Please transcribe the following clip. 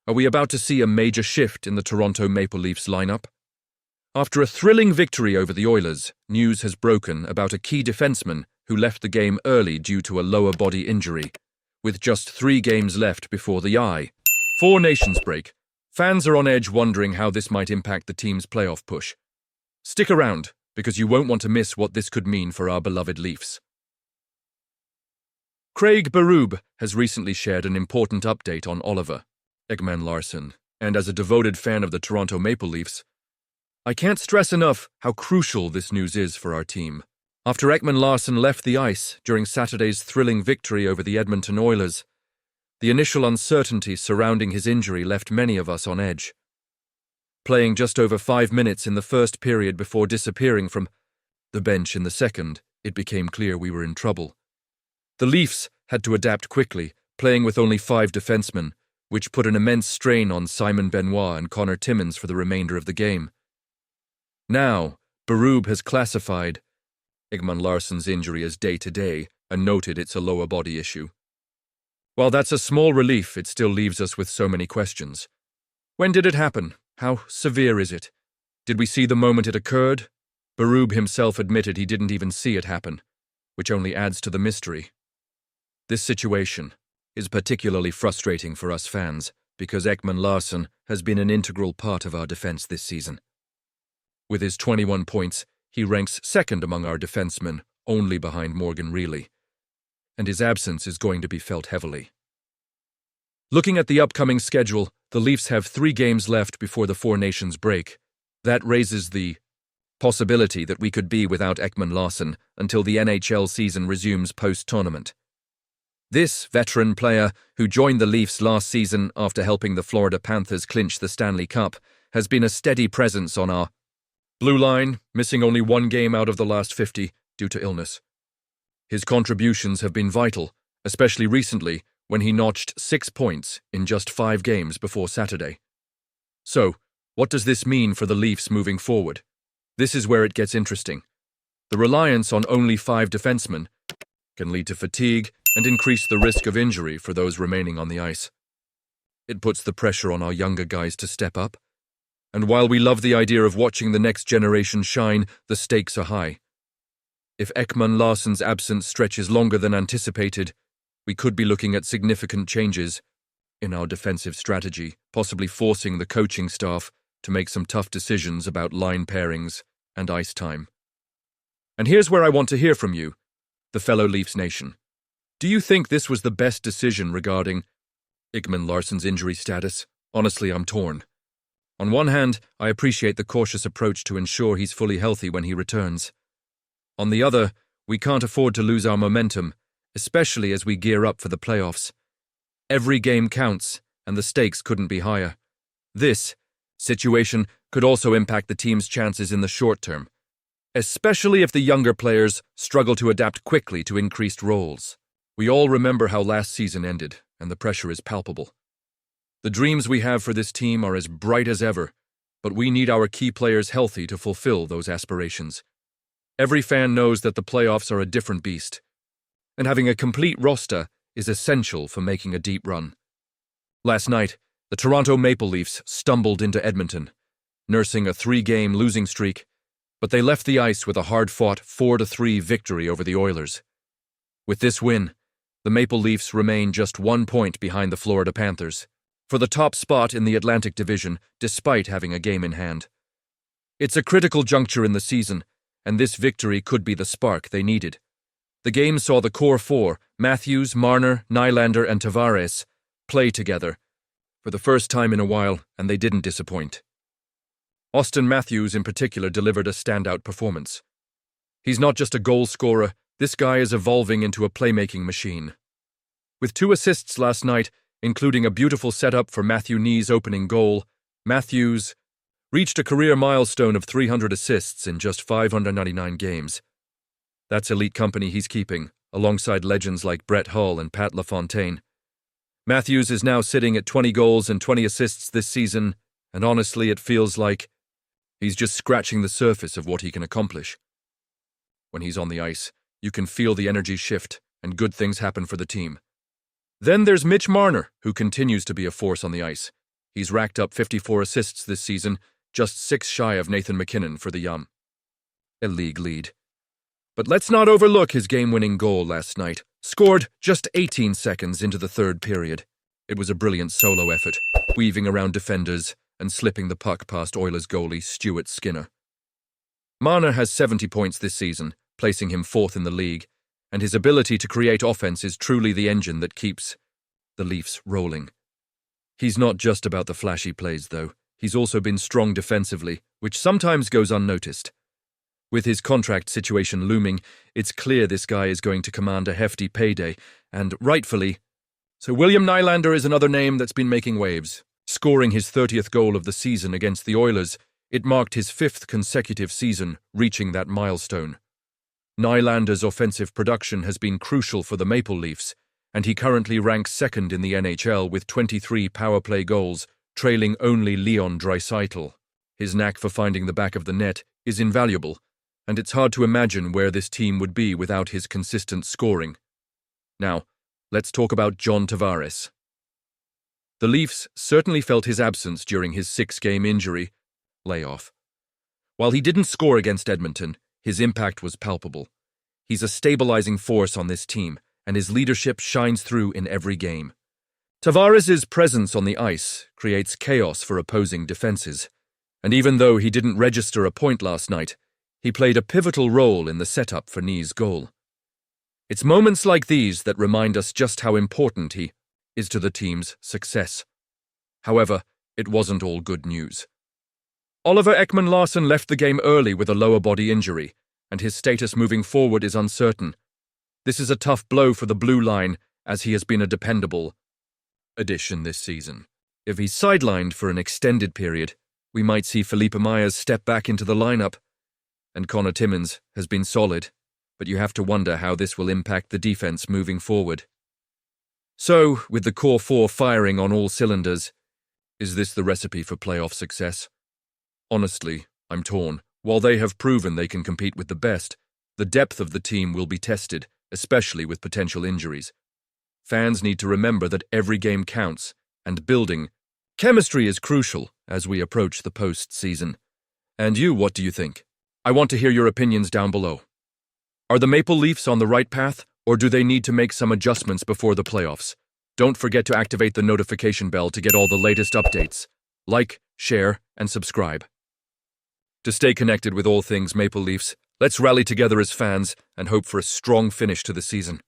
Are we about to see a major shift in the Toronto Maple Leafs lineup? After a thrilling victory over the Oilers, news has broken about a key defenseman who left the game early due to a lower body injury, with just 3 games left before the Four Nations break. Fans are on edge wondering how this might impact the team's playoff push. Stick around, because you won't want to miss what this could mean for our beloved Leafs. Craig Berube has recently shared an important update on Oliver, Ekman-Larsson, and as a devoted fan of the Toronto Maple Leafs, I can't stress enough how crucial this news is for our team. After Ekman-Larsson left the ice during Saturday's thrilling victory over the Edmonton Oilers, the initial uncertainty surrounding his injury left many of us on edge. Playing just over 5 minutes in the first period before disappearing from the bench in the second, it became clear we were in trouble. The Leafs had to adapt quickly, playing with only 5 defensemen, which put an immense strain on Simon Benoit and Connor Timmins for the remainder of the game. Now, Berube has classified Ekman-Larsson's injury as day-to-day and noted it's a lower body issue. While that's a small relief, it still leaves us with so many questions. When did it happen? How severe is it? Did we see the moment it occurred? Berube himself admitted he didn't even see it happen, which only adds to the mystery. This situation is particularly frustrating for us fans because Ekman-Larsson has been an integral part of our defense this season. With his 21 points, he ranks second among our defensemen, only behind Morgan Reilly, and his absence is going to be felt heavily. Looking at the upcoming schedule, the Leafs have 3 games left before the Four Nations break. That raises the possibility that we could be without Ekman-Larsson until the NHL season resumes post-tournament. This veteran player, who joined the Leafs last season after helping the Florida Panthers clinch the Stanley Cup, has been a steady presence on our blue line, missing only 1 game out of the last 50 due to illness. His contributions have been vital, especially recently when he notched 6 points in just 5 games before Saturday. So, what does this mean for the Leafs moving forward? This is where it gets interesting. The reliance on only 5 defensemen can lead to fatigue and increase the risk of injury for those remaining on the ice. It puts the pressure on our younger guys to step up. And while we love the idea of watching the next generation shine, the stakes are high. If Ekman-Larsson's absence stretches longer than anticipated, we could be looking at significant changes in our defensive strategy, possibly forcing the coaching staff to make some tough decisions about line pairings and ice time. And here's where I want to hear from you, the fellow Leafs Nation. Do you think this was the best decision regarding Ekman-Larsson's injury status? Honestly, I'm torn. On one hand, I appreciate the cautious approach to ensure he's fully healthy when he returns. On the other, we can't afford to lose our momentum, especially as we gear up for the playoffs. Every game counts, and the stakes couldn't be higher. This situation could also impact the team's chances in the short term, especially if the younger players struggle to adapt quickly to increased roles. We all remember how last season ended, and the pressure is palpable. The dreams we have for this team are as bright as ever, but we need our key players healthy to fulfill those aspirations. Every fan knows that the playoffs are a different beast, and having a complete roster is essential for making a deep run. Last night, the Toronto Maple Leafs stumbled into Edmonton, nursing a 3-game losing streak, but they left the ice with a hard-fought 4-3 victory over the Oilers. With this win, the Maple Leafs remain just 1 point behind the Florida Panthers for the top spot in the Atlantic Division, despite having a game in hand. It's a critical juncture in the season, and this victory could be the spark they needed. The game saw the core 4, Matthews, Marner, Nylander, and Tavares, play together for the first time in a while, and they didn't disappoint. Auston Matthews, in particular, delivered a standout performance. He's not just a goal scorer, this guy is evolving into a playmaking machine. With 2 assists last night, including a beautiful setup for Matthew Knee's opening goal, Matthews reached a career milestone of 300 assists in just 599 games. That's elite company he's keeping, alongside legends like Brett Hull and Pat LaFontaine. Matthews is now sitting at 20 goals and 20 assists this season, and honestly, it feels like he's just scratching the surface of what he can accomplish. When he's on the ice, you can feel the energy shift, and good things happen for the team. Then there's Mitch Marner, who continues to be a force on the ice. He's racked up 54 assists this season, just 6 shy of Nathan McKinnon for the Yum. A league lead. But let's not overlook his game-winning goal last night, scored just 18 seconds into the third period. It was a brilliant solo effort, weaving around defenders and slipping the puck past Oilers goalie Stuart Skinner. Marner has 70 points this season, placing him 4th in the league, and his ability to create offense is truly the engine that keeps the Leafs rolling. He's not just about the flashy plays, though. He's also been strong defensively, which sometimes goes unnoticed. With his contract situation looming, it's clear this guy is going to command a hefty payday, and rightfully. So William Nylander is another name that's been making waves. Scoring his 30th goal of the season against the Oilers, it marked his 5th consecutive season reaching that milestone. Nylander's offensive production has been crucial for the Maple Leafs, and he currently ranks 2nd in the NHL with 23 power play goals, trailing only Leon Draisaitl. His knack for finding the back of the net is invaluable, and it's hard to imagine where this team would be without his consistent scoring. Now, let's talk about John Tavares. The Leafs certainly felt his absence during his 6-game injury layoff. While he didn't score against Edmonton, his impact was palpable. He's a stabilizing force on this team, and his leadership shines through in every game. Tavares' presence on the ice creates chaos for opposing defenses, and even though he didn't register a point last night, he played a pivotal role in the setup for Knee's goal. It's moments like these that remind us just how important he is to the team's success. However, it wasn't all good news. Oliver Ekman-Larsson left the game early with a lower body injury, and his status moving forward is uncertain. This is a tough blow for the blue line, as he has been a dependable addition this season. If he's sidelined for an extended period, we might see Felipe Myers step back into the lineup. And Connor Timmins has been solid, but you have to wonder how this will impact the defense moving forward. So, with the core 4 firing on all cylinders, is this the recipe for playoff success? Honestly, I'm torn. While they have proven they can compete with the best, the depth of the team will be tested, especially with potential injuries. Fans need to remember that every game counts, and building chemistry is crucial as we approach the postseason. And you, what do you think? I want to hear your opinions down below. Are the Maple Leafs on the right path, or do they need to make some adjustments before the playoffs? Don't forget to activate the notification bell to get all the latest updates. Like, share, and subscribe. To stay connected with all things Maple Leafs, let's rally together as fans and hope for a strong finish to the season.